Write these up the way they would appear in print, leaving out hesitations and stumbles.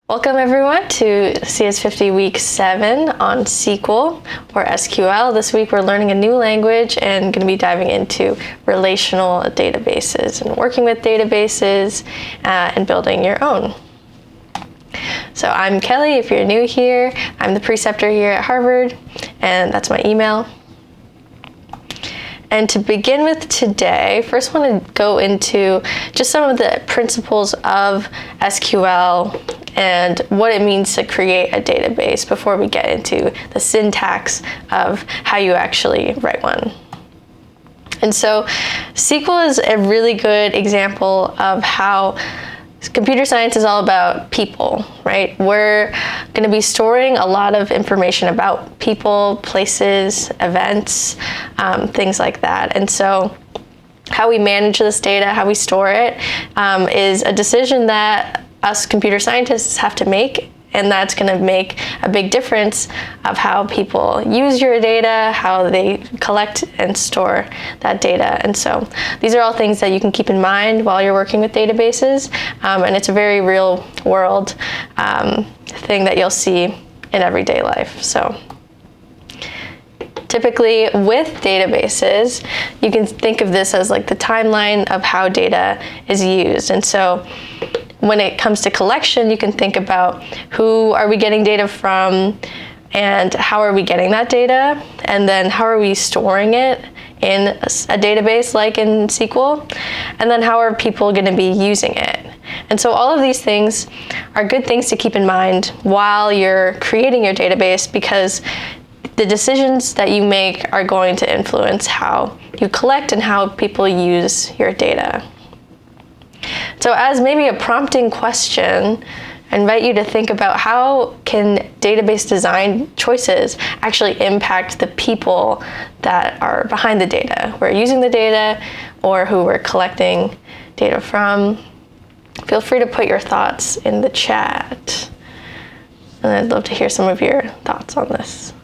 Welcome everyone to CS50 Week 7 on SQL or SQL. This week we're learning a new language and going to be diving into relational databases and working with databases and building your own. So I'm Kelly, if you're new here. I'm the preceptor here at Harvard, and that's my email. And to begin with today, first I want to go into just some of the principles of SQL and what it means to create a database before we get into the syntax of how you actually write one. And so SQL is a really good example of how computer science is all about people, right? We're going to be storing a lot of information about people, places, events, things like that. And so how we manage this data, how we store it, is a decision that us computer scientists have to make, and that's going to make a big difference of how people use your data, how they collect and store that data. And so these are all things that you can keep in mind while you're working with databases, and it's a very real world thing that you'll see in everyday life. So typically with databases, you can think of this as like the timeline of how data is used. And so when it comes to collection, you can think about who are we getting data from and how are we getting that data, and then how are we storing it in a database like in SQL, and then how are people going to be using it. And so all of these things are good things to keep in mind while you're creating your database, because the decisions that you make are going to influence how you collect and how people use your data. So as maybe a prompting question, I invite you to think about how can database design choices actually impact the people that are behind the data, who are using the data, or who we're collecting data from. Feel free to put your thoughts in the chat, and I'd love to hear some of your thoughts on this.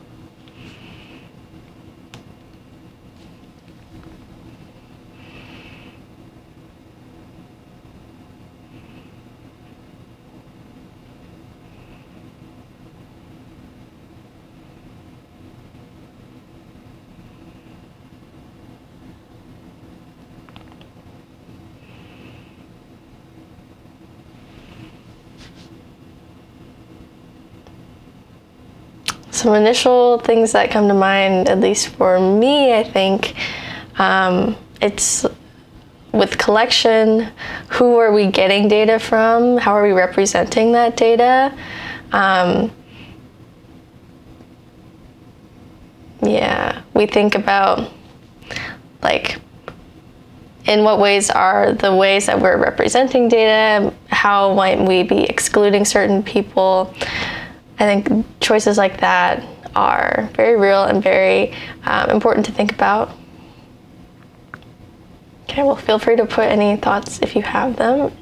Some initial things that come to mind, at least for me, I think, it's with collection, who are we getting data from? How are we representing that data? We think about, like, in what ways are the ways that we're representing data? How might we be excluding certain people? I think choices like that are very real and very important to think about. Okay, well, feel free to put any thoughts if you have them,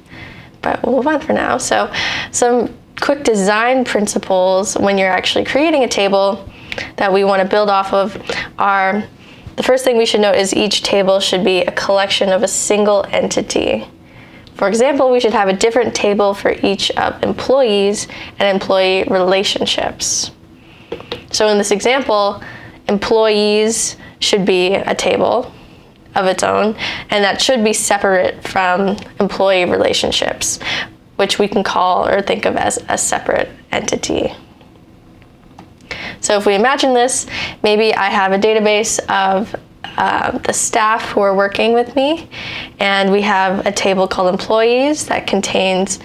but we'll move on for now. So some quick design principles when you're actually creating a table that we want to build off of are, the first thing we should note is each table should be a collection of a single entity. For example, we should have a different table for each of employees and employee relationships. So in this example, employees should be a table of its own, and that should be separate from employee relationships, which we can call or think of as a separate entity. So if we imagine this, maybe I have a database of the staff who are working with me, and we have a table called employees that contains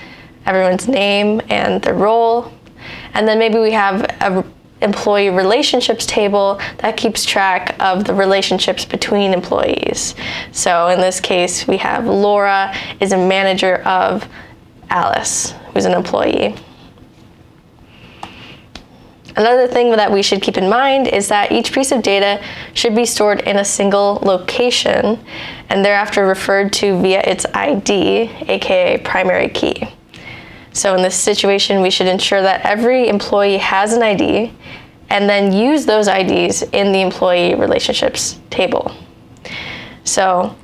everyone's name and their role, and then maybe we have a employee relationships table that keeps track of the relationships between employees. So in this case, we have Laura is a manager of Alice, who's an employee. Another thing that we should keep in mind is that each piece of data should be stored in a single location and thereafter referred to via its ID, aka primary key. So in this situation, we should ensure that every employee has an ID and then use those IDs in the employee relationships table. So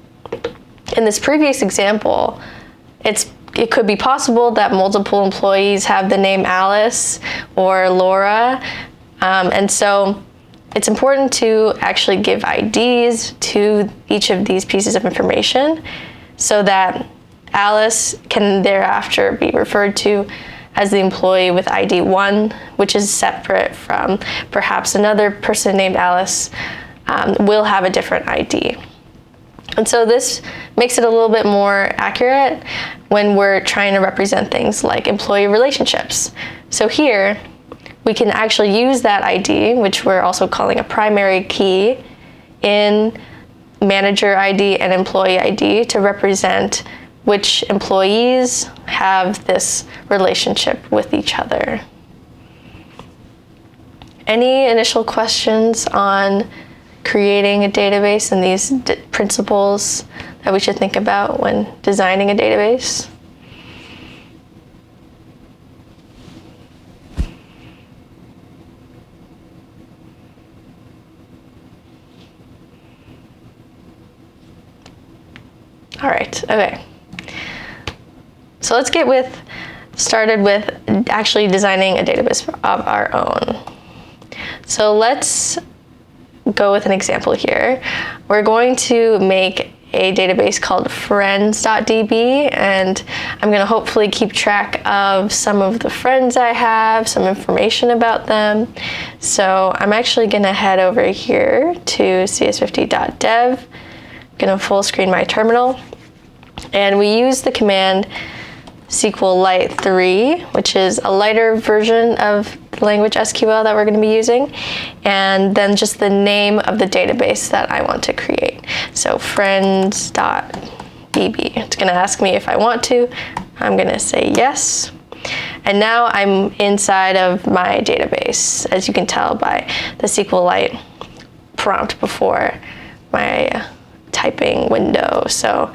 in this previous example, it's it could be possible that multiple employees have the name Alice or Laura. And so it's important to actually give IDs to each of these pieces of information so that Alice can thereafter be referred to as the employee with ID 1, which is separate from perhaps another person named Alice will have a different ID. And so this makes it a little bit more accurate when we're trying to represent things like employee relationships. So here, we can actually use that ID, which we're also calling a primary key, in manager ID and employee ID to represent which employees have this relationship with each other. Any initial questions on creating a database and these principles that we should think about when designing a database? All right, okay. So let's get started with actually designing a database of our own. So let's go with an example here. We're going to make a database called friends.db, and I'm going to hopefully keep track of some of the friends I have, some information about them. So I'm actually going to head over here to CS50.dev. I'm going to full screen my terminal, and we use the command SQL 3, which is a lighter version of the language SQL that we're going to be using, and then just the name of the database that I want to create. So friends.db. It's going to ask me if I want to. I'm going to say yes. And now I'm inside of my database, as you can tell by the SQLite prompt before my typing window. So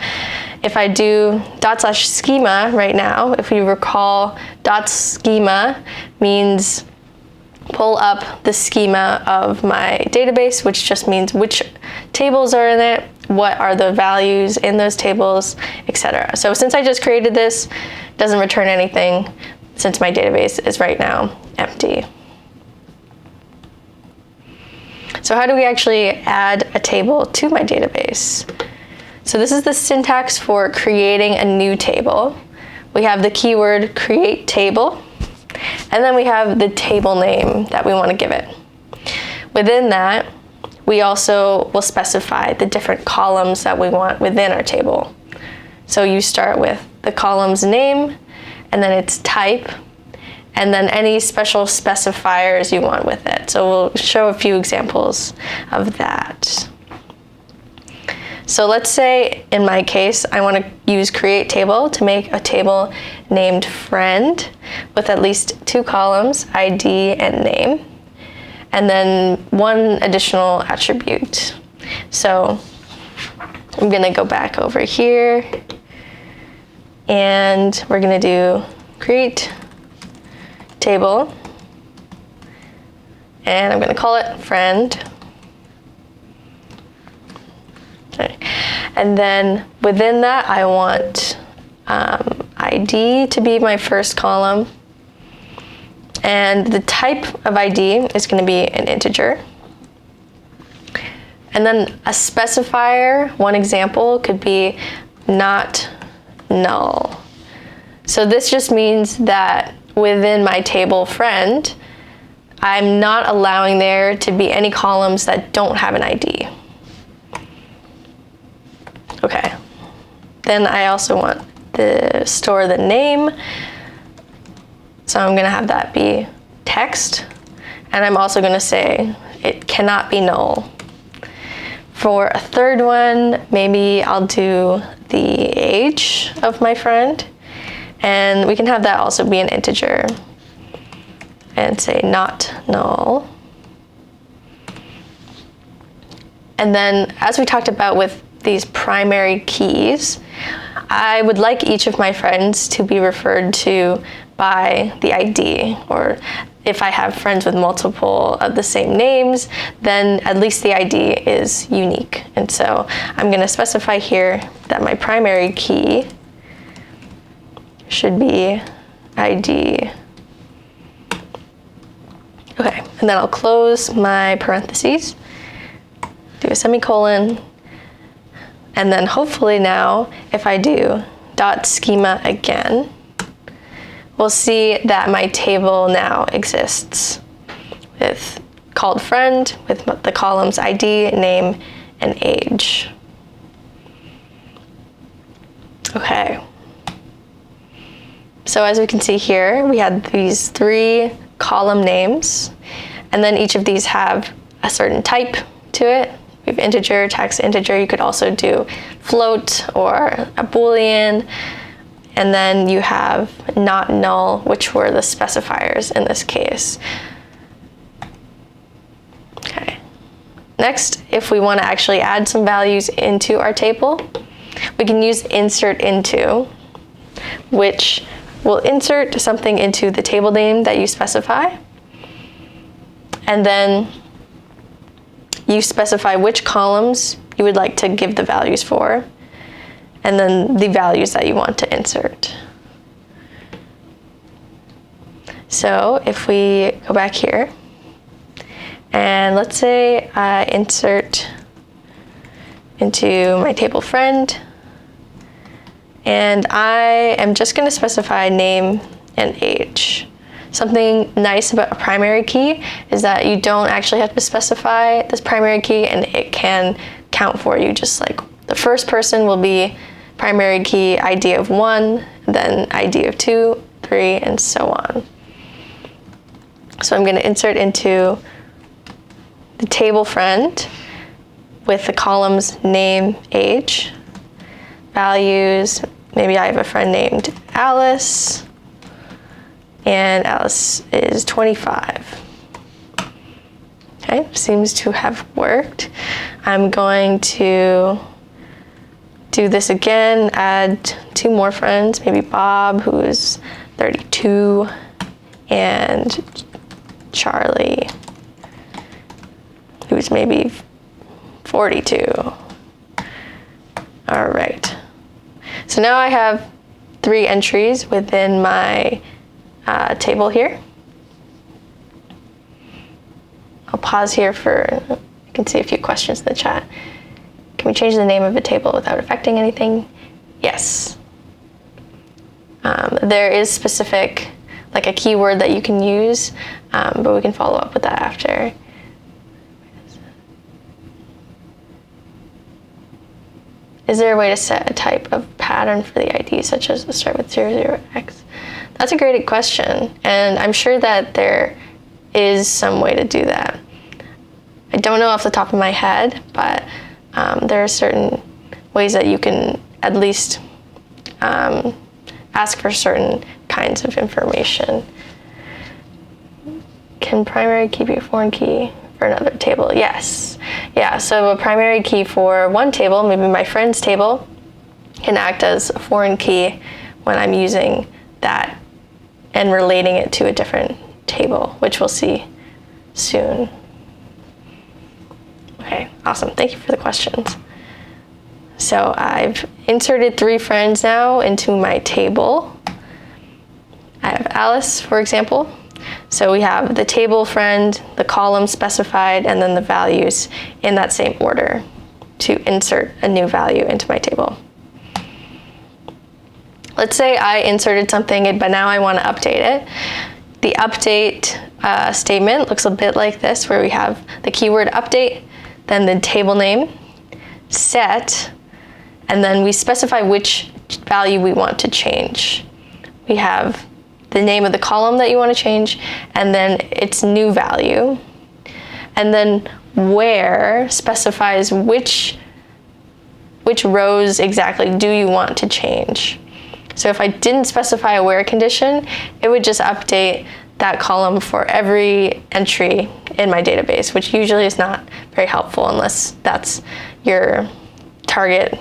if I do /schema right now, if you recall, .schema means pull up the schema of my database, which just means which tables are in it, what are the values in those tables, etc. So since I just created this, it doesn't return anything since my database is right now empty. So how do we actually add a table to my database? So this is the syntax for creating a new table. We have the keyword create table, and then we have the table name that we want to give it. Within that, we also will specify the different columns that we want within our table. So you start with the column's name, and then its type, and then any special specifiers you want with it. So we'll show a few examples of that. So let's say, in my case, I want to use create table to make a table named friend with at least 2 columns, ID and name, and then 1 additional attribute. So I'm going to go back over here, and we're going to do create table, and I'm going to call it friend. Okay. And then within that, I want ID to be my first column, and the type of ID is going to be an integer. And then a specifier, one example could be not null. So this just means that within my table friend, I'm not allowing there to be any columns that don't have an ID. Okay, then I also want to store the name. So I'm gonna have that be text. And I'm also gonna say it cannot be null. For a third one, maybe I'll do the age of my friend. And we can have that also be an integer. And say not null. And then, as we talked about with these primary keys, I would like each of my friends to be referred to by the ID, or if I have friends with multiple of the same names, then at least the ID is unique. And so I'm going to specify here that my primary key should be ID. Okay, and then I'll close my parentheses, do a semicolon, and then hopefully now, if I do dot schema again, we'll see that my table now exists with called friend, with the columns ID, name, and age. Okay. So as we can see here, we had these 3 column names, and then each of these have a certain type to it. We have integer, text, integer. You could also do float or a Boolean. And then you have not null, which were the specifiers in this case. Okay. Next, if we want to actually add some values into our table, we can use insert into, which will insert something into the table name that you specify. And then you specify which columns you would like to give the values for, and then the values that you want to insert. So if we go back here, and let's say I insert into my table friend, and I am just going to specify name and age. Something nice about a primary key is that you don't actually have to specify this primary key, and it can count for you. Just like the first person will be primary key ID of 1, then ID of 2, 3, and so on. So I'm going to insert into the table friend with the columns name, age, values. Maybe I have a friend named Alice, and Alice is 25. Okay, seems to have worked. I'm going to do this again, add 2 more friends, maybe Bob, who is 32, and Charlie, who's maybe 42. All right. So now I have 3 entries within my table here. I'll pause here for, you can see a few questions in the chat. Can we change the name of the table without affecting anything? Yes. There is specific, like a keyword that you can use, but we can follow up with that after. Is there a way to set a type of pattern for the ID, such as start with 00x? That's a great question, and I'm sure that there is some way to do that. I don't know off the top of my head, but there are certain ways that you can at least ask for certain kinds of information. Can primary key be a foreign key for another table? Yes. Yeah, so a primary key for one table, maybe my friend's table, can act as a foreign key when I'm using that and relating it to a different table, which we'll see soon. Okay, awesome. Thank you for the questions. So I've inserted 3 friends now into my table. I have Alice, for example. So we have the table friend, the column specified, and then the values in that same order to insert a new value into my table. Let's say I inserted something, but now I want to update it. The update statement looks a bit like this, where we have the keyword update, then the table name, set, and then we specify which value we want to change. We have the name of the column that you want to change, and then its new value. And then where specifies which rows exactly do you want to change. So if I didn't specify a where condition, it would just update that column for every entry in my database, which usually is not very helpful unless that's your target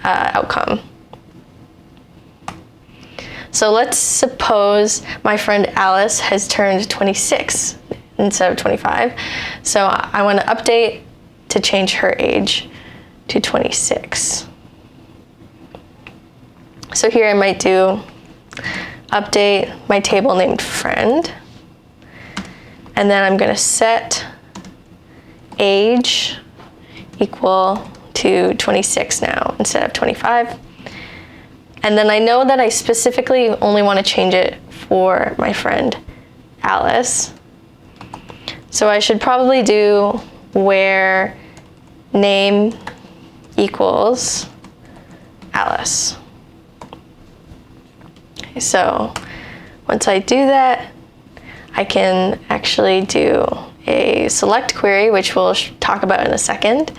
outcome. So let's suppose my friend Alice has turned 26 instead of 25. So I want to update to change her age to 26. So here I might do update my table named friend. And then I'm going to set age equal to 26 now instead of 25. And then I know that I specifically only want to change it for my friend Alice. So I should probably do where name equals Alice. Okay, so once I do that, I can actually do a select query, which we'll talk about in a second.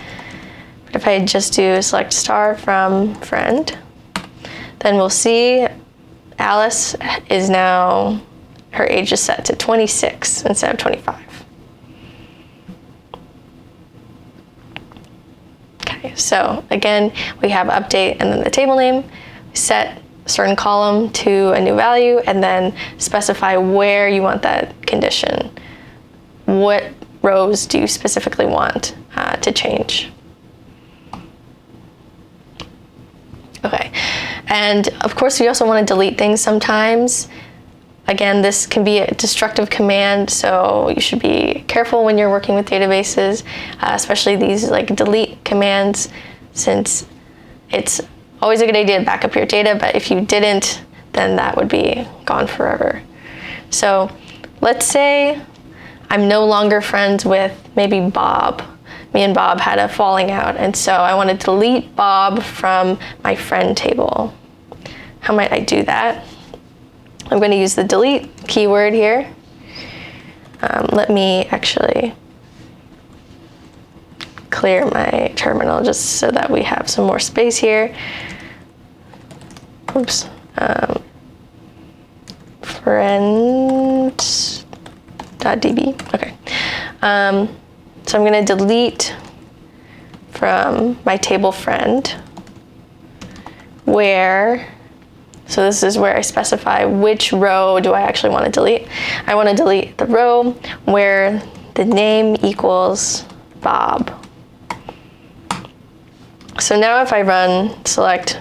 But if I just do select star from friend, then we'll see Alice is now, her age is set to 26 instead of 25. Okay, so again, we have update and then the table name, set a certain column to a new value, and then specify where you want that condition. What rows do you specifically want to change? Okay, and of course we also want to delete things sometimes. Again, this can be a destructive command, so you should be careful when you're working with databases, especially these like delete commands, since it's always a good idea to back up your data, but if you didn't, then that would be gone forever. So let's say I'm no longer friends with maybe Bob. Me and Bob had a falling out, and so I want to delete Bob from my friend table. How might I do that? I'm going to use the delete keyword here. Let me actually clear my terminal just so that we have some more space here. Oops. Friends.db. Okay. So I'm going to delete from my table friend where, so this is where I specify which row do I actually want to delete. I want to delete the row where the name equals Bob. So now if I run select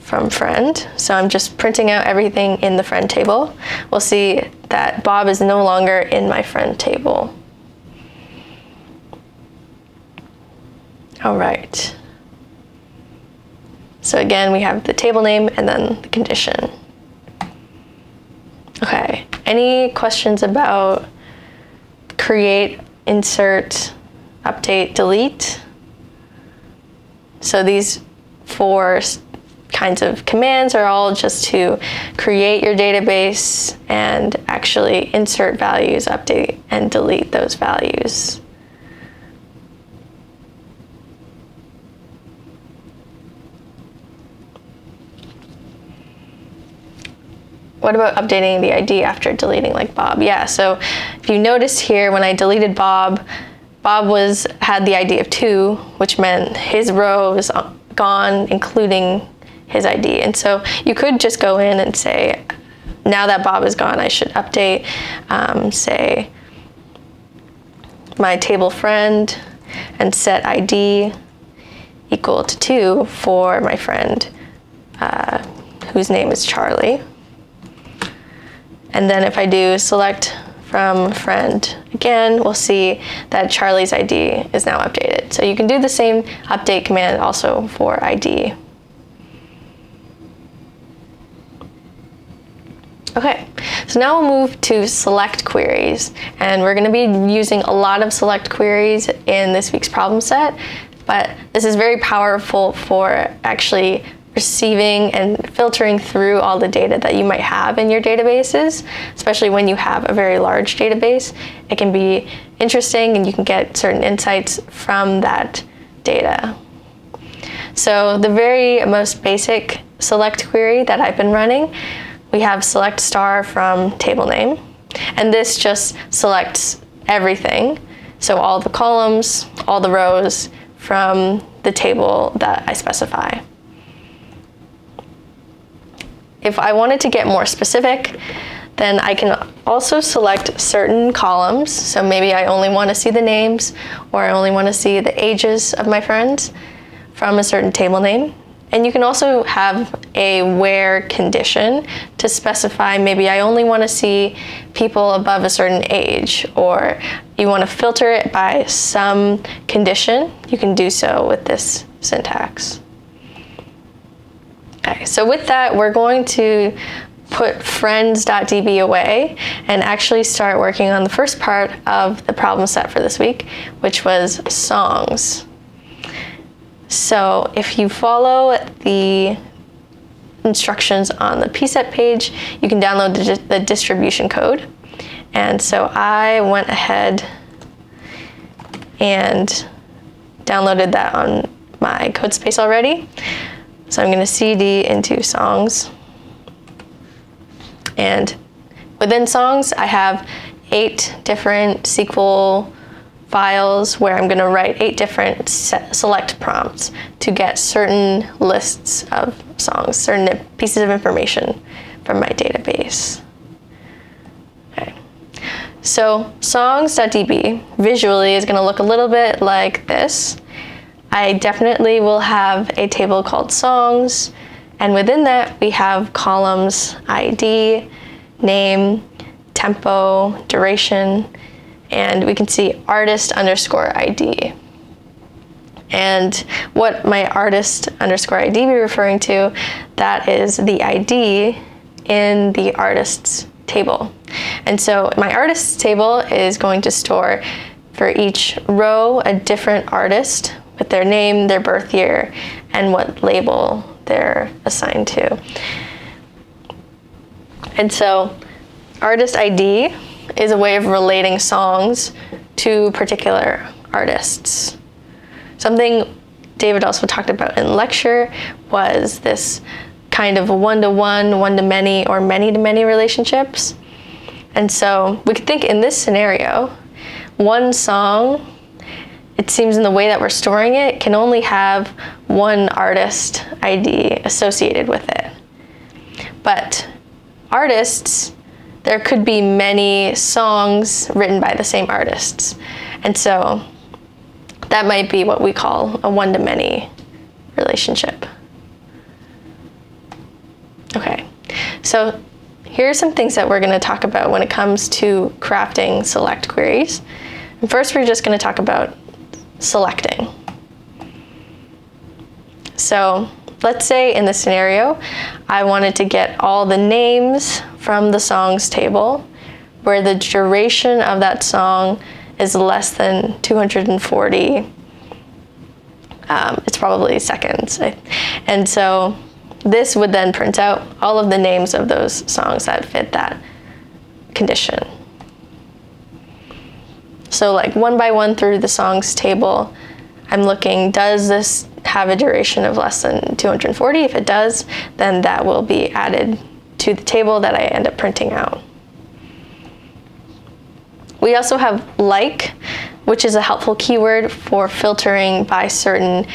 from friend, so I'm just printing out everything in the friend table, we'll see that Bob is no longer in my friend table. All right. So again, we have the table name and then the condition. Okay, any questions about create, insert, update, delete? So these four kinds of commands are all just to create your database and actually insert values, update, and delete those values. What about updating the ID after deleting like Bob? Yeah, so if you notice here, when I deleted Bob, Bob had the ID of 2, which meant his row was gone, including his ID. And so you could just go in and say, now that Bob is gone, I should update, say, my table friend and set ID equal to 2 for my friend whose name is Charlie. And then if I do select from friend again, we'll see that Charlie's ID is now updated. So you can do the same update command also for ID. Okay, so now we'll move to select queries, and we're going to be using a lot of select queries in this week's problem set, but this is very powerful for actually receiving and filtering through all the data that you might have in your databases, especially when you have a very large database. It can be interesting and you can get certain insights from that data. So the very most basic select query that I've been running, we have select star from table name, and this just selects everything. So all the columns, all the rows from the table that I specify. If I wanted to get more specific, then I can also select certain columns. So maybe I only want to see the names, or I only want to see the ages of my friends from a certain table name. And you can also have a where condition to specify maybe I only want to see people above a certain age, or you want to filter it by some condition. You can do so with this syntax. Okay, so with that, we're going to put friends.db away and actually start working on the first part of the problem set for this week, which was songs. So if you follow the instructions on the pset page, you can download the distribution code. And so I went ahead and downloaded that on my code space already. So I'm going to cd into songs. And within songs, I have 8 different SQL files where I'm going to write 8 different select prompts to get certain lists of songs, certain pieces of information from my database. Okay. So songs.db visually is going to look a little bit like this. I definitely will have a table called songs, and within that we have columns ID, name, tempo, duration, and we can see artist underscore ID. And what my artist underscore ID be referring to, that is the ID in the artists table. And so my artists table is going to store for each row a different artist with their name, their birth year, and what label they're assigned to. And so artist ID is a way of relating songs to particular artists. Something David also talked about in lecture was this kind of one-to-one, one-to-many, or many-to-many relationships. And so we could think in this scenario, one song, it seems in the way that we're storing it, can only have one artist ID associated with it. But artists, there could be many songs written by the same artists. And so that might be what we call a one-to-many relationship. Okay, so here are some things that we're going to talk about when it comes to crafting select queries. And first, we're just going to talk about selecting. So let's say in this scenario, I wanted to get all the names from the songs table where the duration of that song is less than 240. It's probably seconds. And so this would then print out all of the names of those songs that fit that condition. So like one by one through the songs table, I'm looking, does this have a duration of less than 240? If it does, then that will be added to the table that I end up printing out. We also have like, which is a helpful keyword for filtering by certain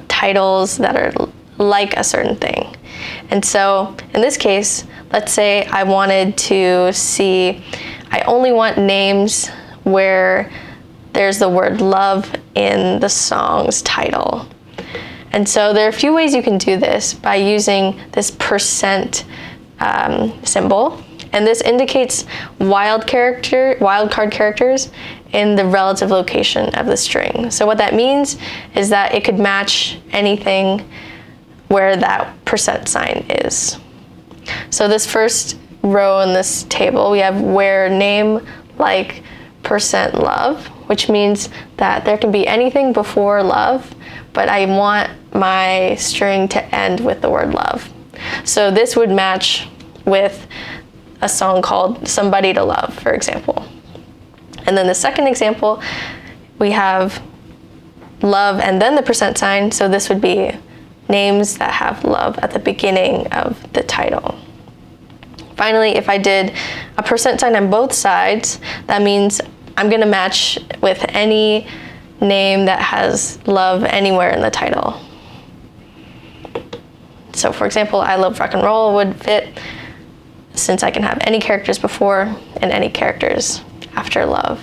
titles that are like a certain thing. And so in this case, let's say I wanted to see, I only want names where there's the word love in the song's title. And so there are a few ways you can do this by using this percent symbol. And this indicates wildcard characters in the relative location of the string. So what that means is that it could match anything where that percent sign is. So this first row in this table, we have where name like percent love, which means that there can be anything before love, but I want my string to end with the word love. So this would match with a song called Somebody to Love, for example. And then the second example, we have love and then the percent sign, so this would be names that have love at the beginning of the title. Finally, if I did a percent sign on both sides, that means I'm going to match with any name that has love anywhere in the title. So for example, I Love Rock and Roll would fit, since I can have any characters before and any characters after love.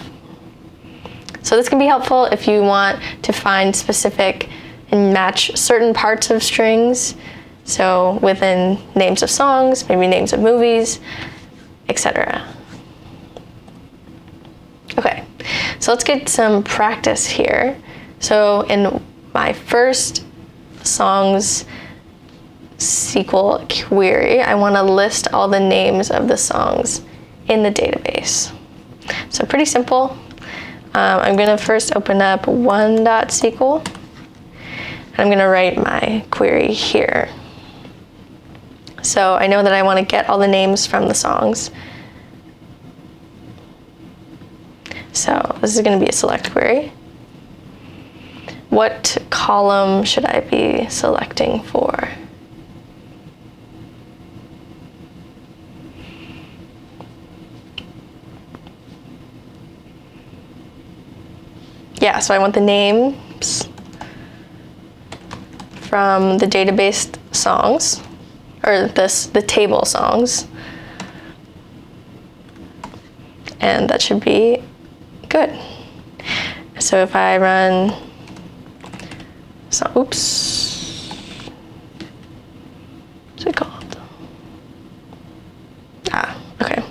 So this can be helpful if you want to find specific and match certain parts of strings. So within names of songs, maybe names of movies, etc. Okay, so let's get some practice here. So in my first songs SQL query, I want to list all the names of the songs in the database. So pretty simple. I'm going to first open up one.sql, and I'm going to write my query here. So I know that I want to get all the names from the songs. So this is going to be a select query. What column should I be selecting for? Yeah, so I want the names from the database songs, or the table songs. And that should be good. So if I run, oops, what's it called? Okay.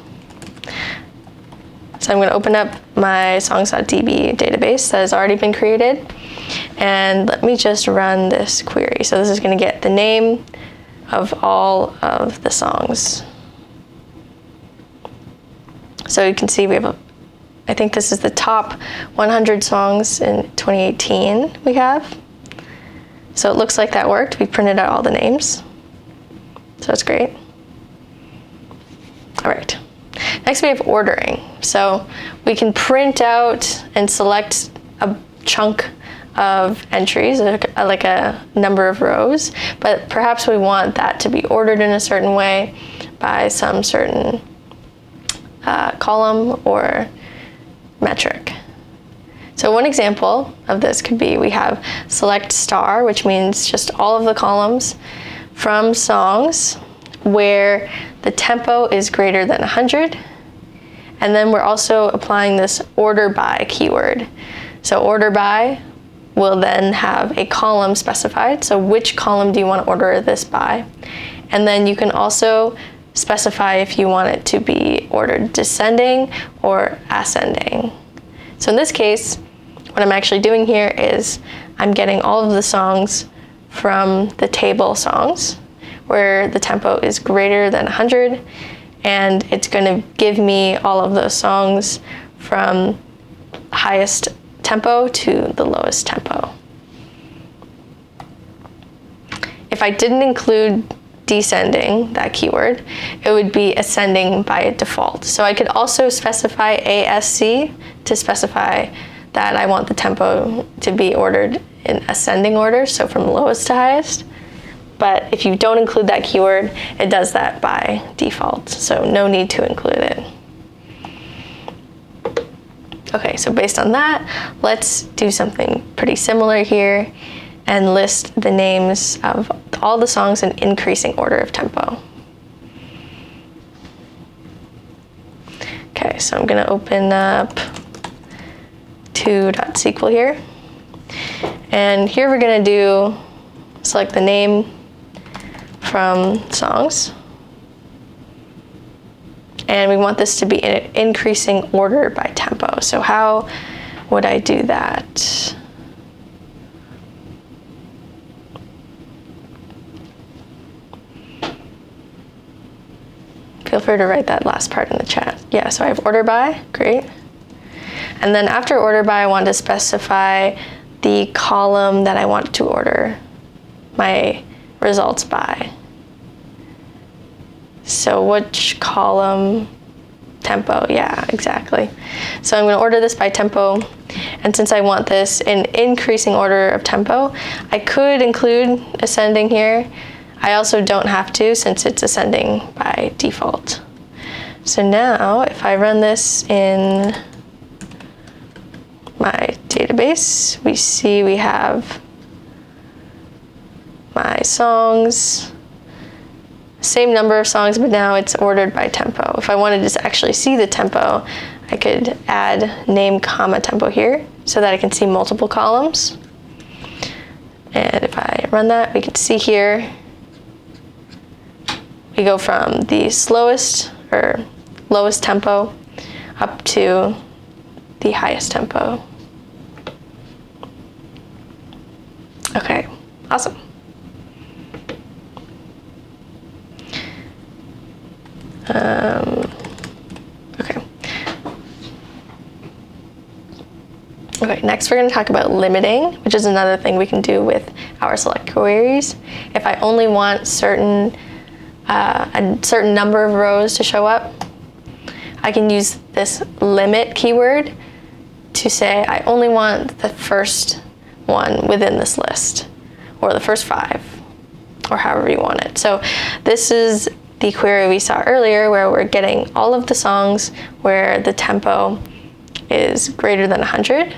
So I'm going to open up my songs.db database that has already been created, and let me just run this query. So this is going to get the name of all of the songs. So you can see we have I think this is the top 100 songs in 2018 we have. So it looks like that worked. We printed out all the names. So it's great. All right. Next we have ordering. So we can print out and select a chunk of entries, like a number of rows, but perhaps we want that to be ordered in a certain way by some certain column or metric. So one example of this could be we have select star, which means just all of the columns from songs where the tempo is greater than 100. And then we're also applying this order by keyword. So order by will then have a column specified. So which column do you want to order this by? And then you can also specify if you want it to be ordered descending or ascending. So in this case, what I'm actually doing here is I'm getting all of the songs from the table songs where the tempo is greater than 100, and it's going to give me all of those songs from highest tempo to the lowest tempo. If I didn't include descending, that keyword, it would be ascending by default. So I could also specify ASC to specify that I want the tempo to be ordered in ascending order, so from lowest to highest. But if you don't include that keyword, it does that by default, so no need to include it. Okay, so based on that, let's do something pretty similar here and list the names of all the songs in increasing order of tempo. Okay, so I'm gonna open up 2.sql here. And here we're gonna select the name from songs. And we want this to be in an increasing order by tempo. So how would I do that? Feel free to write that last part in the chat. Yeah, so I have order by, great. And then after order by, I want to specify the column that I want to order my results by. So which column? Tempo, yeah, exactly. So I'm going to order this by tempo, and since I want this in increasing order of tempo, I could include ascending here. I also don't have to since it's ascending by default. So now if I run this in my database, we see we have my songs, same number of songs, but now it's ordered by tempo. If I wanted to actually see the tempo, I could add name comma tempo here so that I can see multiple columns. And if I run that, we can see here, we go from the slowest or lowest tempo up to the highest tempo. Okay, awesome. Okay, next we're going to talk about limiting, which is another thing we can do with our select queries. If I only want a certain number of rows to show up, I can use this limit keyword to say I only want the first one within this list, or the first 5, or however you want it. So this is the query we saw earlier where we're getting all of the songs where the tempo is greater than 100,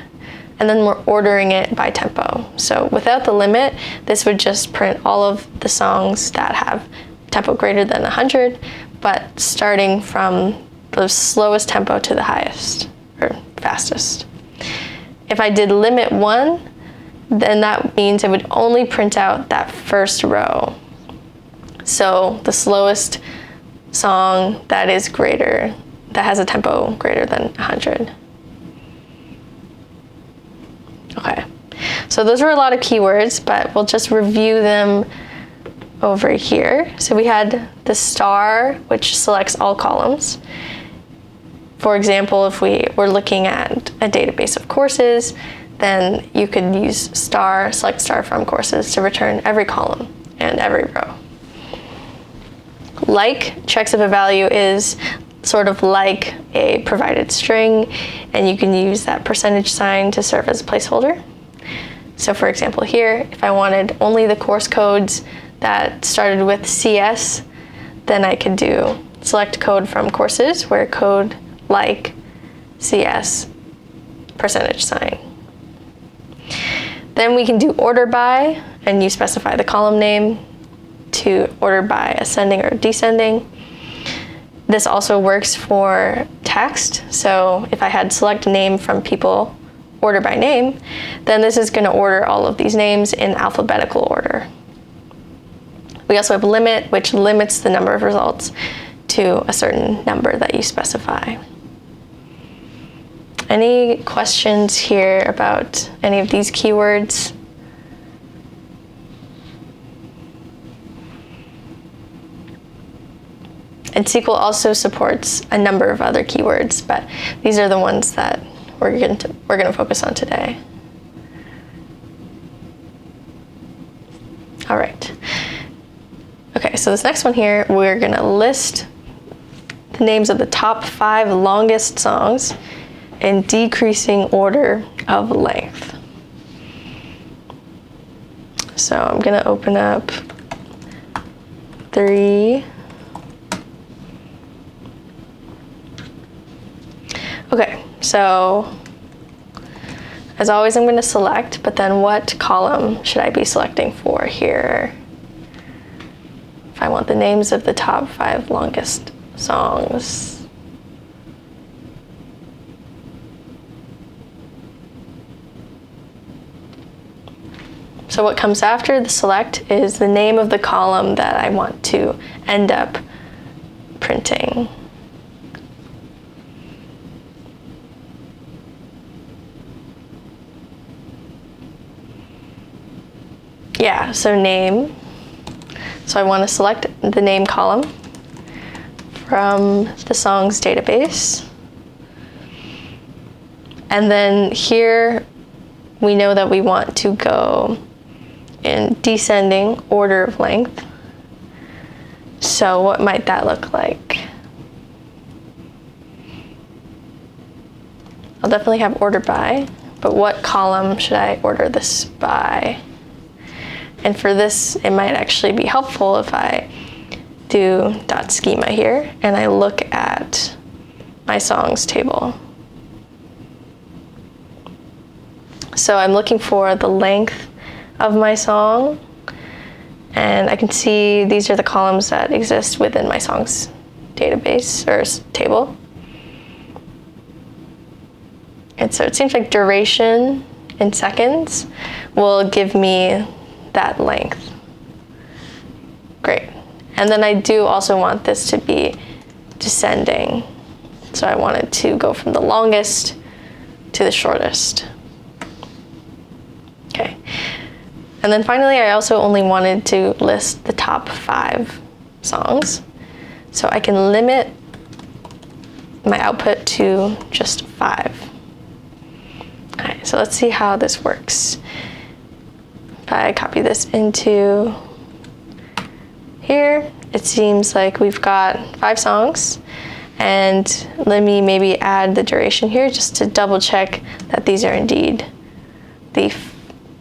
and then we're ordering it by tempo. So without the limit, this would just print all of the songs that have tempo greater than 100, but starting from the slowest tempo to the highest, or fastest. If I did limit 1, then that means it would only print out that first row. So the slowest song that has a tempo greater than 100. Okay, so those were a lot of keywords, but we'll just review them over here. So we had the star, which selects all columns. For example, if we were looking at a database of courses, then you could use star, select star from courses to return every column and every row. Like checks if a value is sort of like a provided string, and you can use that percentage sign to serve as a placeholder. So for example here, if I wanted only the course codes that started with CS, then I could do select code from courses where code like CS percentage sign. Then we can do order by, and you specify the column name to order by ascending or descending. This also works for text. So if I had select name from people, order by name, then this is going to order all of these names in alphabetical order. We also have limit, which limits the number of results to a certain number that you specify. Any questions here about any of these keywords? And SQL also supports a number of other keywords, but these are the ones that we're going to focus on today. All right. Okay, so this next one here, we're going to list the names of the top 5 longest songs in decreasing order of length. So I'm going to open up 3. Okay, so as always, I'm going to select, but then what column should I be selecting for here? If I want the names of the top 5 longest songs. So what comes after the select is the name of the column that I want to end up printing. Yeah, so name. So I want to select the name column from the songs database. And then here we know that we want to go in descending order of length. So what might that look like? I'll definitely have order by, but what column should I order this by? And for this, it might actually be helpful if I do .schema here and I look at my songs table. So I'm looking for the length of my song, and I can see these are the columns that exist within my songs database or table. And so it seems like duration in seconds will give me that length. Great. And then I do also want this to be descending. So I want it to go from the longest to the shortest. Okay. And then finally, I also only wanted to list the top 5 songs. So I can limit my output to just 5. Okay, so let's see how this works. If I copy this into here, it seems like we've got 5 songs. And let me maybe add the duration here just to double check that these are indeed the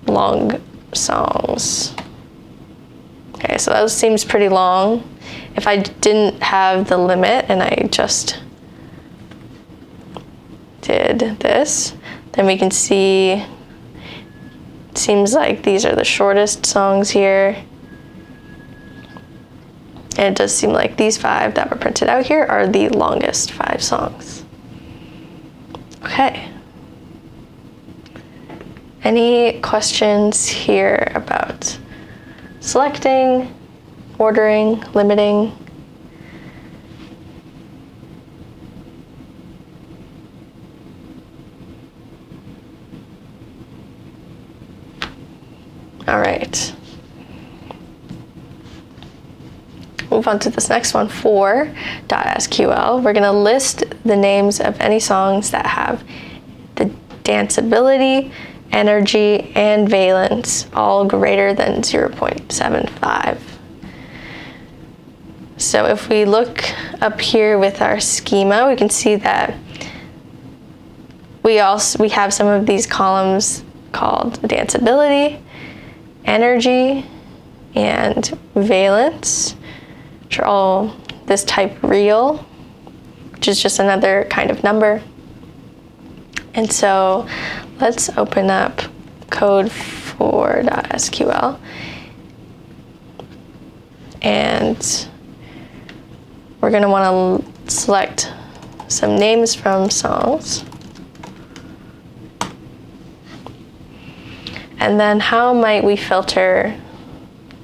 long songs. Okay, so that seems pretty long. If I didn't have the limit and I just did this, then we can see it seems like these are the shortest songs here. And it does seem like these 5 that were printed out here are the longest 5 songs. Okay. Any questions here about selecting, ordering, limiting? All right. Move on to this next one, for.sql. We're gonna list the names of any songs that have the danceability, energy, and valence all greater than 0.75. So if we look up here with our schema, we can see that we have some of these columns called danceability, energy, and valence, which are all this type real, which is just another kind of number. And so let's open up code for.sql. And we're going to want to select some names from songs. And then how might we filter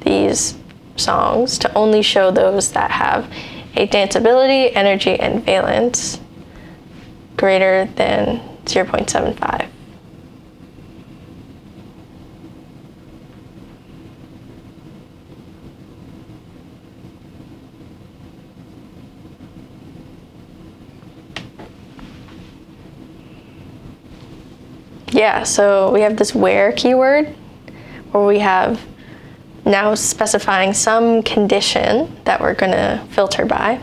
these songs to only show those that have a danceability, energy, and valence greater than 0.75? Yeah, so we have this where keyword where we have now specifying some condition that we're going to filter by.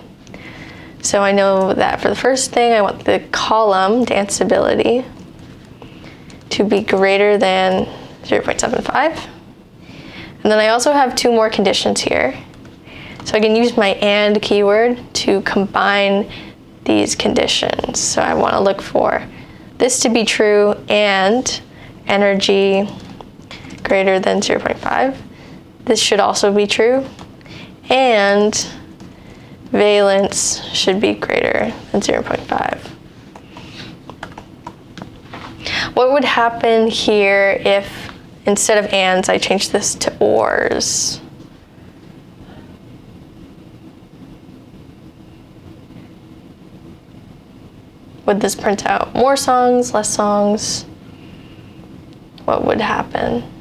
So I know that for the first thing, I want the column danceability to be greater than 0.75. And then I also have 2 more conditions here. So I can use my and keyword to combine these conditions. So I want to look for this to be true and energy greater than 0.5. This should also be true, and valence should be greater than 0.5. What would happen here if instead of ands I change this to ors? Would this print out more songs, less songs? What would happen?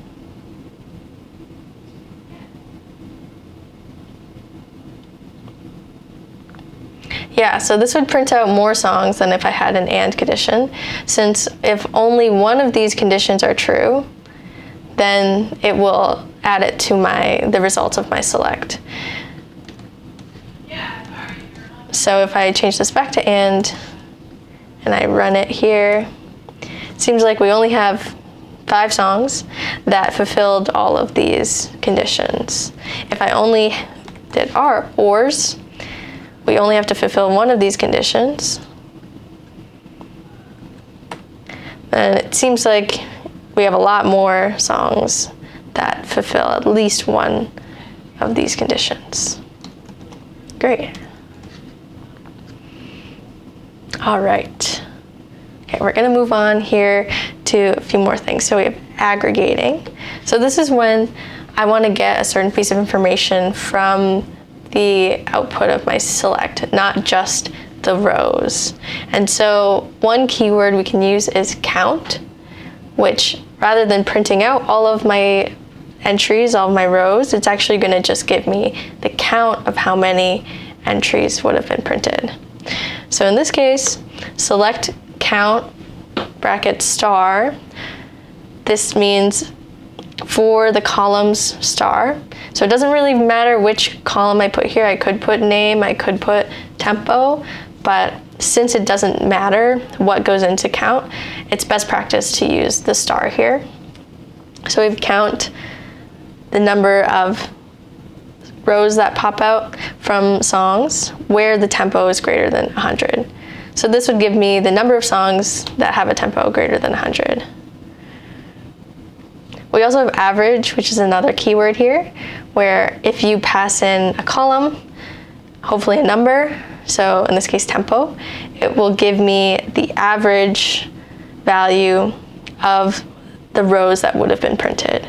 Yeah, so this would print out more songs than if I had an and condition, since if only one of these conditions are true, then it will add it to the results of my select. So if I change this back to and I run it here, it seems like we only have 5 songs that fulfilled all of these conditions. If I only did ors, we only have to fulfill one of these conditions. And it seems like we have a lot more songs that fulfill at least one of these conditions. Great. All right. Okay, we're gonna move on here to a few more things. So we have aggregating. So this is when I want to get a certain piece of information from the output of my select, not just the rows. And so one keyword we can use is count, which rather than printing out all of my entries, all of my rows, it's actually going to just give me the count of how many entries would have been printed. So in this case, select count bracket star. This means for the columns star. So it doesn't really matter which column I put here. I could put name, I could put tempo, but since it doesn't matter what goes into count, it's best practice to use the star here. So we count the number of rows that pop out from songs where the tempo is greater than 100. So this would give me the number of songs that have a tempo greater than 100. We also have average, which is another keyword here, where if you pass in a column, hopefully a number, so in this case tempo, it will give me the average value of the rows that would have been printed.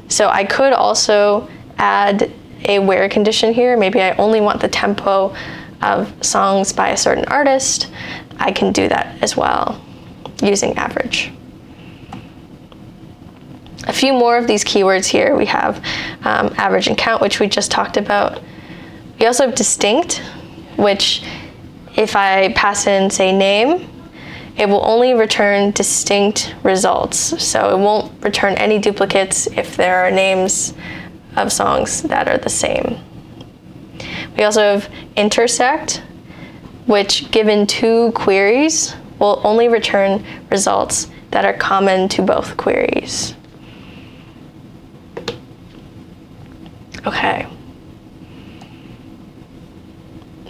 So I could also add a where condition here. Maybe I only want the tempo of songs by a certain artist. I can do that as well using average. A few more of these keywords here. We have average and count, which we just talked about. We also have distinct, which if I pass in, say, name, it will only return distinct results. So it won't return any duplicates if there are names of songs that are the same. We also have intersect, which given two queries will only return results that are common to both queries. Okay.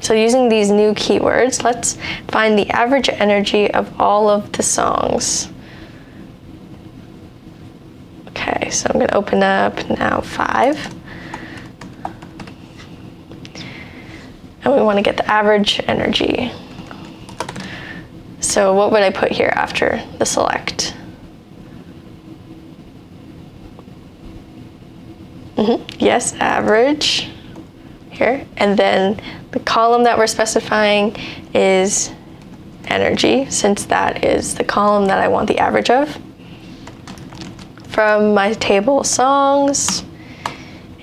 So using these new keywords, let's find the average energy of all of the songs. Okay, so I'm going to open up now 5. And we want to get the average energy. So what would I put here after the select? Yes, average here. And then the column that we're specifying is energy, since that is the column that I want the average of. From my table songs,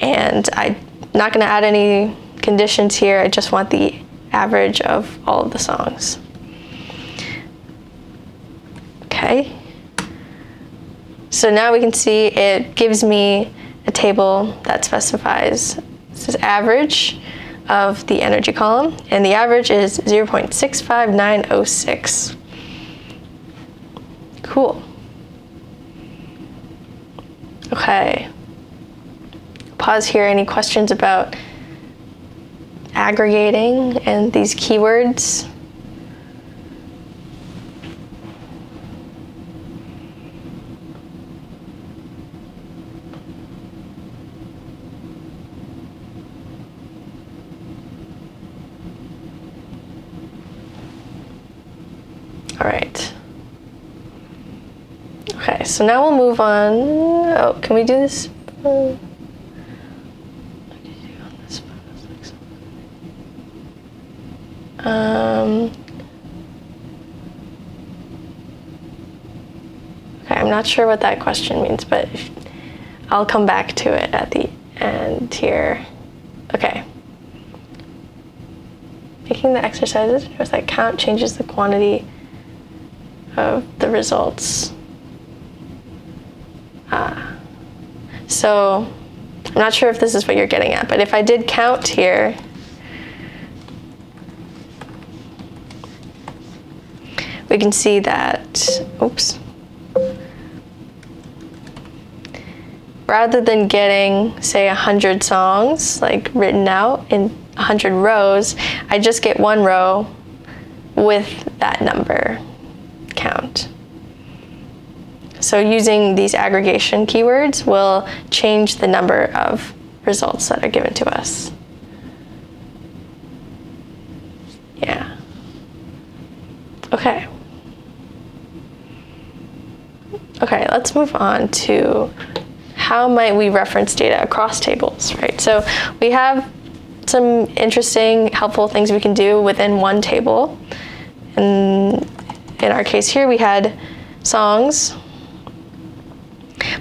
and I'm not going to add any conditions here. I just want the average of all of the songs. Okay. So now we can see it gives me a table that specifies this is average of the energy column, and the average is 0.65906. Cool. Okay. Pause here. Any questions about aggregating and these keywords? All right. Okay, so now we'll move on. Oh, can we do this? Okay, I'm not sure what that question means, but I'll come back to it at the end here. Okay. Making the exercises with that count changes the quantity of the results. So I'm not sure if this is what you're getting at, but if I did count here, we can see that, oops, rather than getting, say, 100 songs like written out in 100 rows, I just get one row with that number count. So using these aggregation keywords will change the number of results that are given to us. Yeah. Okay. Okay, let's move on to how might we reference data across tables, right? So we have some interesting, helpful things we can do within one table. And in our case here, we had songs,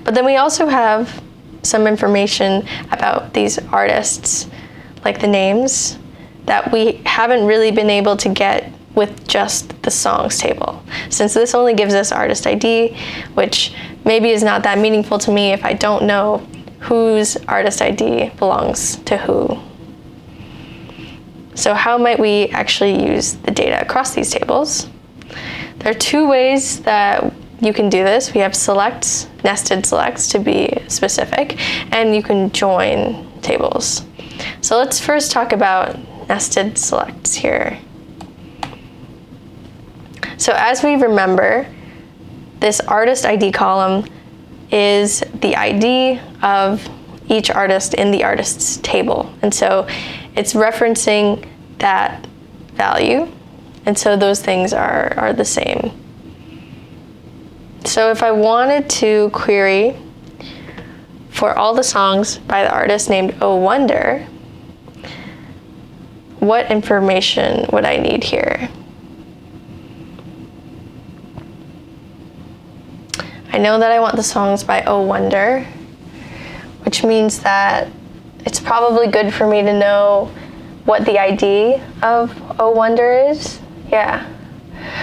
but then we also have some information about these artists, like the names, that we haven't really been able to get with just the songs table. Since this only gives us artist ID, which maybe is not that meaningful to me if I don't know whose artist ID belongs to who. So how might we actually use the data across these tables? There are two ways that you can do this. We have selects, nested selects to be specific, and you can join tables. So let's first talk about nested selects here. So as we remember, this artist ID column is the ID of each artist in the artists table. And so it's referencing that value. And so those things are the same. So if I wanted to query for all the songs by the artist named Oh Wonder, what information would I need here? I know that I want the songs by Oh Wonder, which means that it's probably good for me to know what the ID of Oh Wonder is. Yeah.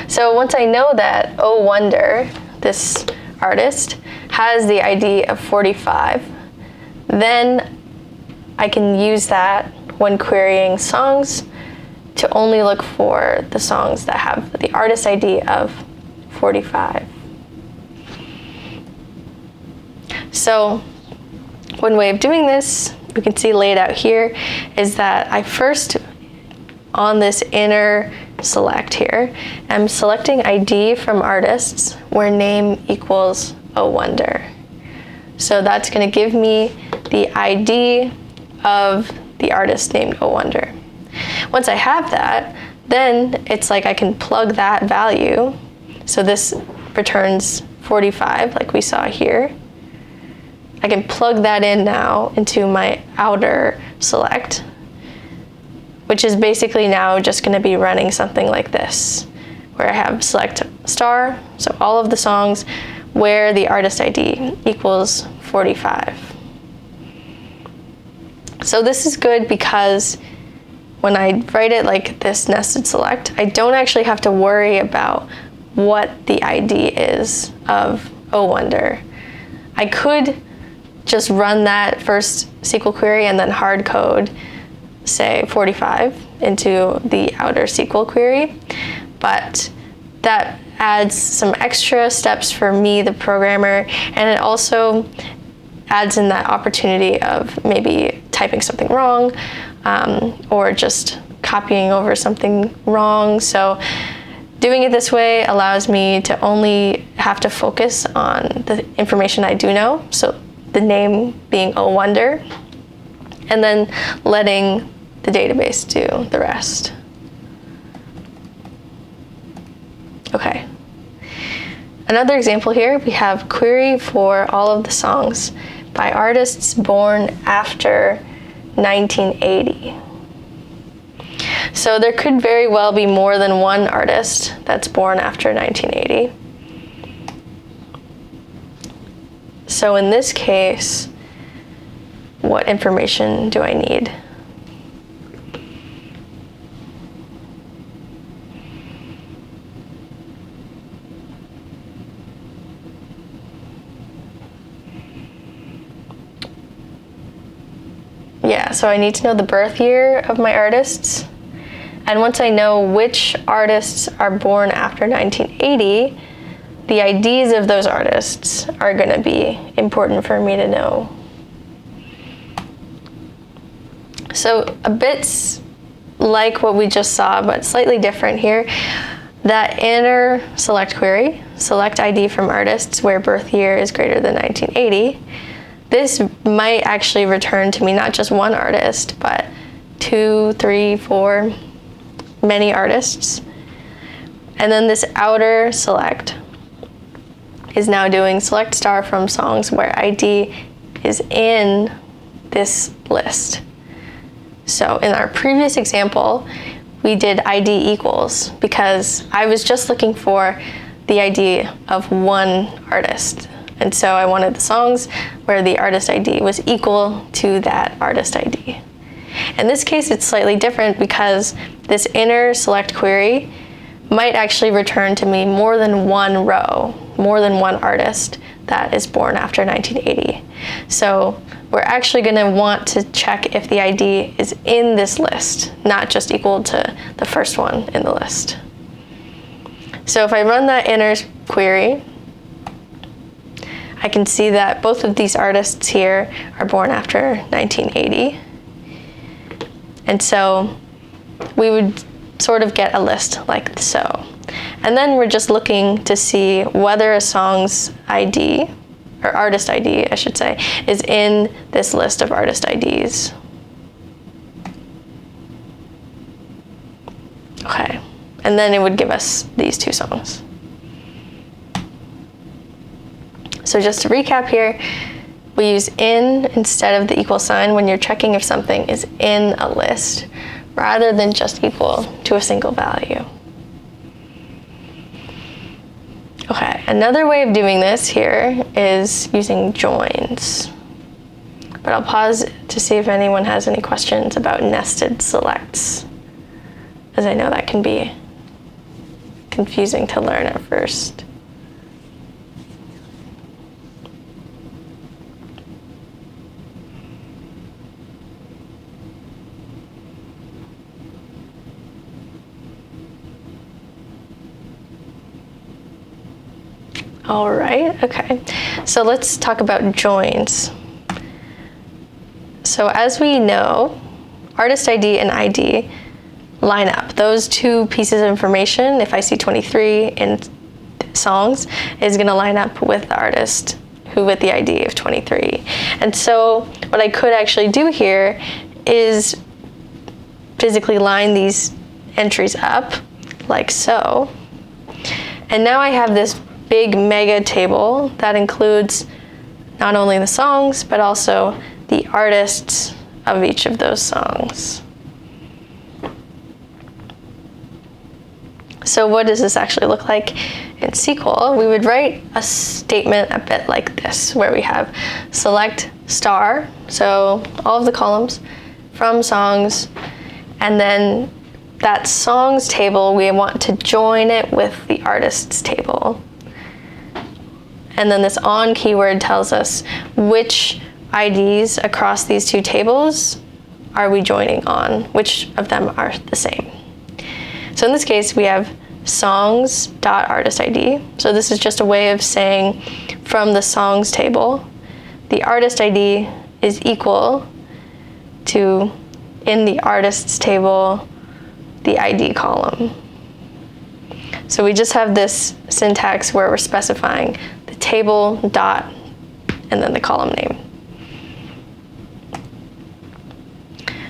So once I know that Oh Wonder, this artist, has the ID of 45, then I can use that when querying songs to only look for the songs that have the artist ID of 45. So one way of doing this, we can see laid out here, is that I first, on this inner select here, I'm selecting ID from artists where name equals Oh Wonder. So that's going to give me the ID of the artist named Oh Wonder. Once I have that, then it's like I can plug that value. So this returns 45 like we saw here. I can plug that in now into my outer select, which is basically now just going to be running something like this, where I have select star, so all of the songs where the artist ID equals 45. So this is good because when I write it like this nested select, I don't actually have to worry about what the ID is of Oh Wonder. I could just run that first SQL query and then hard code, say 45, into the outer SQL query, but that adds some extra steps for me, the programmer, and it also adds in that opportunity of maybe typing something wrong or just copying over something wrong. So doing it this way allows me to only have to focus on the information I do know, so the name being Oh Wonder, and then letting the database do the rest. Okay. Another example here, we have query for all of the songs by artists born after 1980. So there could very well be more than one artist that's born after 1980. So in this case, what information do I need? Yeah, so I need to know the birth year of my artists. And once I know which artists are born after 1980, the IDs of those artists are going to be important for me to know. So a bit like what we just saw, but slightly different here. That inner select query, select ID from artists where birth year is greater than 1980, this might actually return to me not just one artist, but 2, 3, 4, many artists. And then this outer select is now doing select star from songs where ID is in this list. So in our previous example, we did ID equals because I was just looking for the ID of one artist. And so I wanted the songs where the artist ID was equal to that artist ID. In this case, it's slightly different because this inner select query might actually return to me more than one row, more than one artist that is born after 1980. So we're actually going to want to check if the ID is in this list, not just equal to the first one in the list. So if I run that inner query, I can see that both of these artists here are born after 1980. And so we would sort of get a list like so. And then we're just looking to see whether a song's ID, or artist ID, I should say, is in this list of artist IDs. Okay, and then it would give us these two songs. So just to recap here, we use in instead of the equal sign when you're checking if something is in a list, rather than just equal to a single value. Okay, another way of doing this here is using joins. But I'll pause to see if anyone has any questions about nested selects, as I know that can be confusing to learn at first. All right, okay. So let's talk about joins. So as we know, artist ID and ID line up. Those two pieces of information, if I see 23 in songs, is gonna line up with the artist who with the ID of 23. And so what I could actually do here is physically line these entries up like so. And now I have this big mega table that includes not only the songs, but also the artists of each of those songs. So what does this actually look like in SQL? We would write a statement a bit like this, where we have select star, so all of the columns from songs, and then that songs table, we want to join it with the artists table. And then this on keyword tells us which IDs across these two tables are we joining on, which of them are the same. So in this case, we have songs.artistID. So this is just a way of saying from the songs table, the artist ID is equal to, in the artists table, the ID column. So we just have this syntax where we're specifying the table dot and then the column name.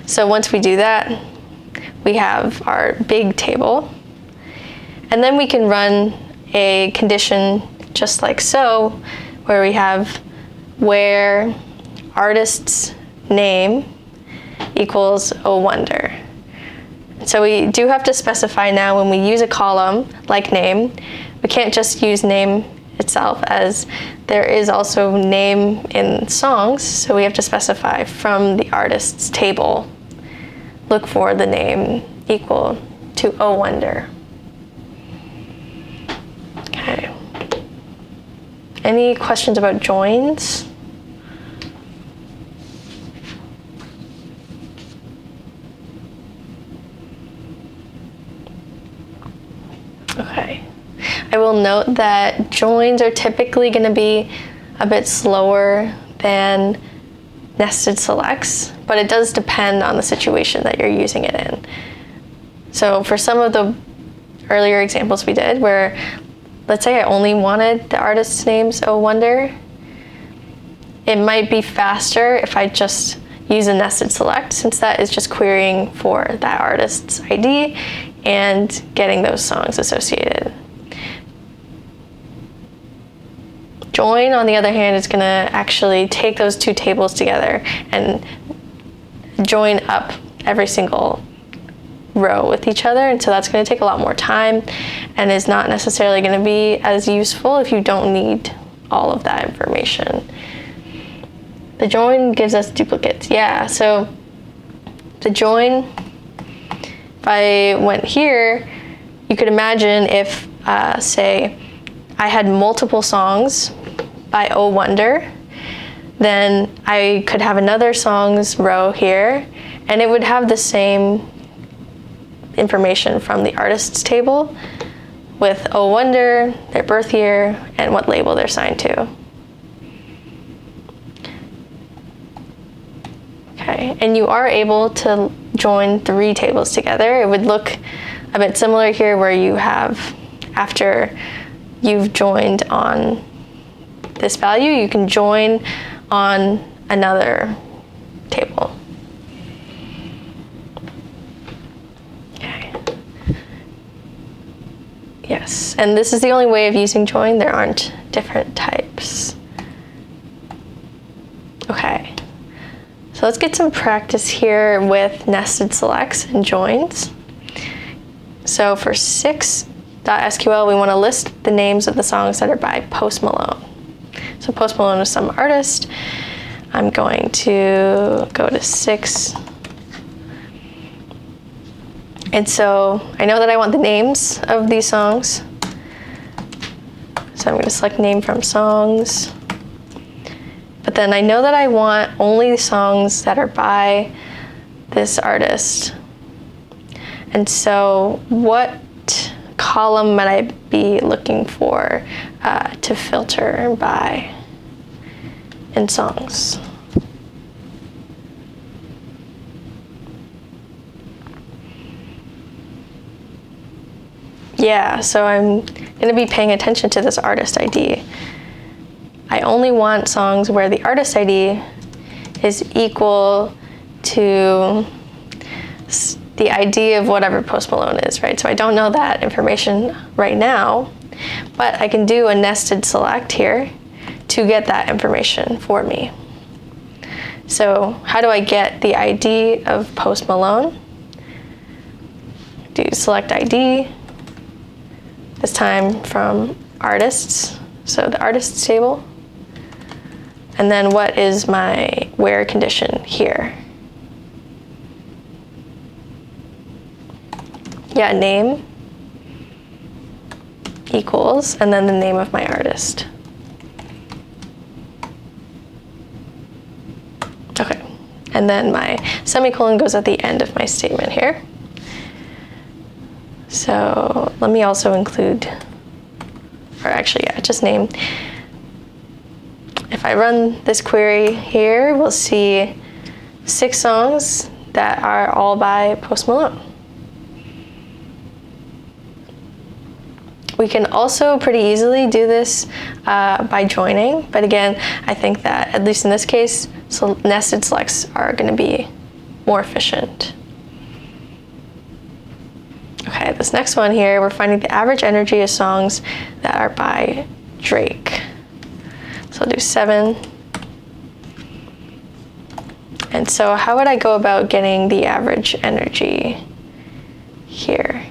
So once we do that, we have our big table. And then we can run a condition just like so, where we have where artist's name equals oh wonder. So we do have to specify now when we use a column like name, we can't just use name itself, as there is also name in songs, so we have to specify from the artist's table, look for the name equal to oh wonder. Okay. Any questions about joins? Okay. I will note that joins are typically going to be a bit slower than nested selects, but it does depend on the situation that you're using it in. So for some of the earlier examples we did, where let's say I only wanted the artist's names oh wonder, it might be faster if I just use a nested select, since that is just querying for that artist's ID and getting those songs associated. Join, on the other hand, is going to actually take those two tables together and join up every single row with each other, and so that's going to take a lot more time and is not necessarily going to be as useful if you don't need all of that information. The join gives us duplicates. Yeah, so the join, if I went here, you could imagine if, say, I had multiple songs by Oh Wonder, then I could have another songs row here, and it would have the same information from the artists table with Oh Wonder, their birth year, and what label they're signed to. Okay, and you are able to join 3 tables together. It would look a bit similar here where you have, after you've joined on this value, you can join on another table. Okay. Yes, and this is the only way of using join. There aren't different types. Okay, so let's get some practice here with nested selects and joins. So for 6.SQL, we want to list the names of the songs that are by Post Malone. So Post Malone is some artist. I'm going to go to 6. And so I know that I want the names of these songs. So I'm going to select name from songs. But then I know that I want only songs that are by this artist. And so what column might I be looking for to filter by in songs? Yeah, so I'm going to be paying attention to this artist ID. I only want songs where the artist ID is equal to the ID of whatever Post Malone is, right? So I don't know that information right now, but I can do a nested select here to get that information for me. So how do I get the ID of Post Malone? Do select ID, this time from artists, so the artists table. And then what is my where condition here? Yeah, name equals, and then the name of my artist. Okay, and then my semicolon goes at the end of my statement here. So let me also include, or actually, yeah, just name. If I run this query here, we'll see 6 songs that are all by Post Malone. We can also pretty easily do this by joining, but again, I think that, at least in this case, so nested selects are going to be more efficient. Okay, this next one here, we're finding the average energy of songs that are by Drake. So I'll do 7. And so how would I go about getting the average energy here?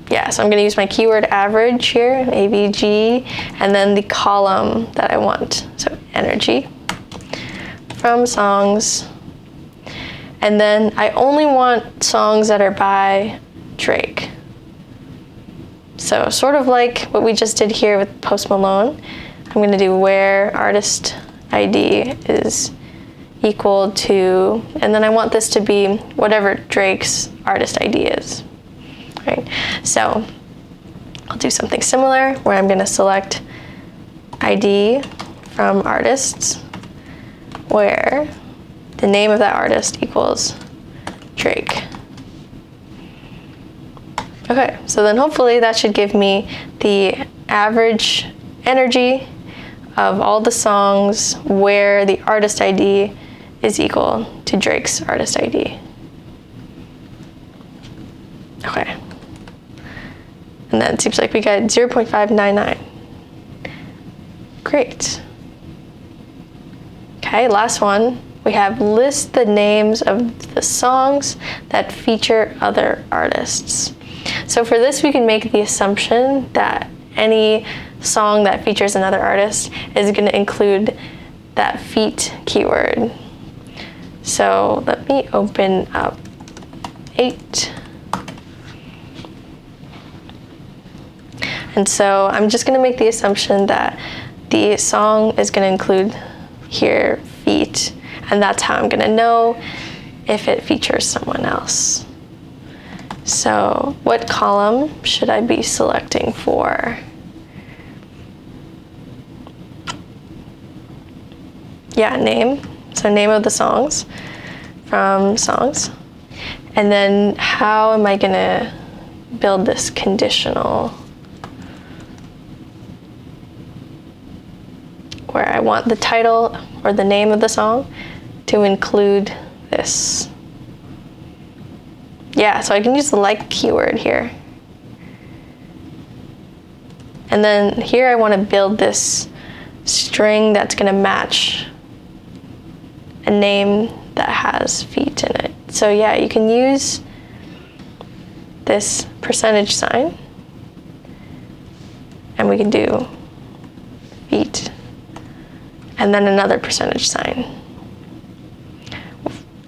Yeah, so I'm going to use my keyword average here, AVG, and then the column that I want. So energy from songs. And then I only want songs that are by Drake. So sort of like what we just did here with Post Malone, I'm going to do where artist ID is equal to, and then I want this to be whatever Drake's artist ID is. Right? So I'll do something similar where I'm going to select ID from artists where the name of that artist equals Drake. Okay, so then hopefully that should give me the average energy of all the songs where the artist ID is equal to Drake's artist ID. Okay. And then it seems like we got 0.599. Great. Okay, last one. We have list the names of the songs that feature other artists. So for this, we can make the assumption that any song that features another artist is going to include that feat keyword. So let me open up 8. And so I'm just going to make the assumption that the song is going to include here feat, and that's how I'm going to know if it features someone else. So what column should I be selecting for? Yeah, name. So name of the songs from songs. And then how am I going to build this conditional where I want the title or the name of the song to include this. Yeah, so I can use the like keyword here. And then here I want to build this string that's going to match a name that has feat in it. So yeah, you can use this percentage sign, and we can do feat, and then another percentage sign.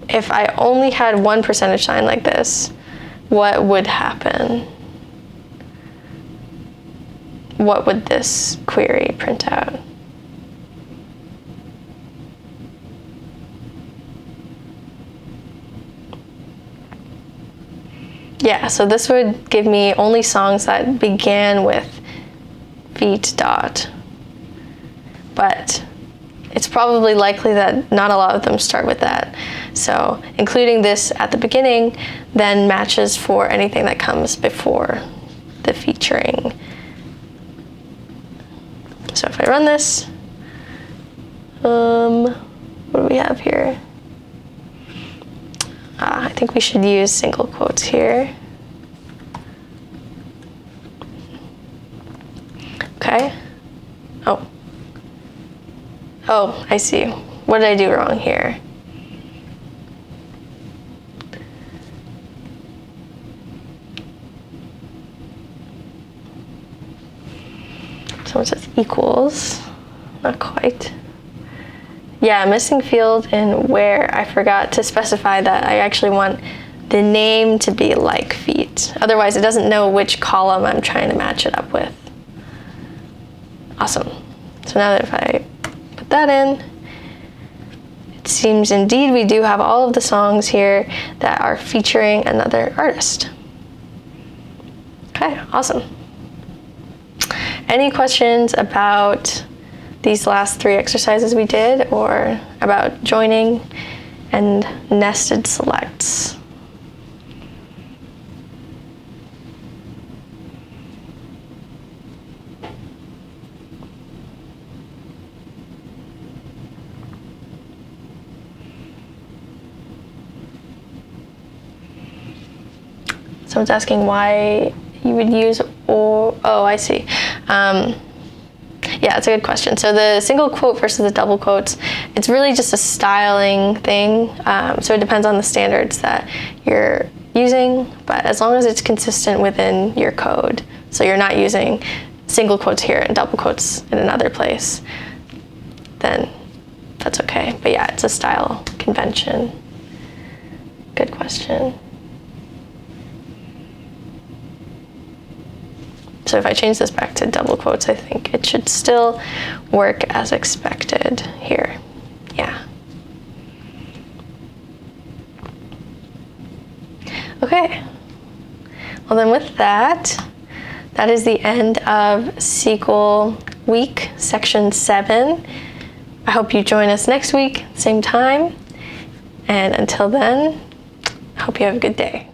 If I only had one percentage sign like this, what would happen? What would this query print out? Yeah, so this would give me only songs that began with feat dot. But it's probably likely that not a lot of them start with that. So including this at the beginning then matches for anything that comes before the featuring. So if I run this, what do we have here? I think we should use single quotes here. Okay. Oh, I see. What did I do wrong here? Someone says equals. Not quite. Yeah, missing field in where I forgot to specify that I actually want the name to be like feat. Otherwise, it doesn't know which column I'm trying to match it up with. Awesome. So now that if I put that in, it seems indeed we do have all of the songs here that are featuring another artist. Okay, awesome. Any questions about these last 3 exercises we did, or about joining and nested selects? Someone's asking why you would use or, oh, I see. Yeah, it's a good question. So the single quote versus the double quotes, it's really just a styling thing. So it depends on the standards that you're using, but as long as it's consistent within your code, so you're not using single quotes here and double quotes in another place, then that's okay. But yeah, it's a style convention. Good question. So if I change this back to double quotes, I think it should still work as expected here. Yeah. Okay. Well then with that, that is the end of SQL week, section 7. I hope you join us next week, same time. And until then, I hope you have a good day.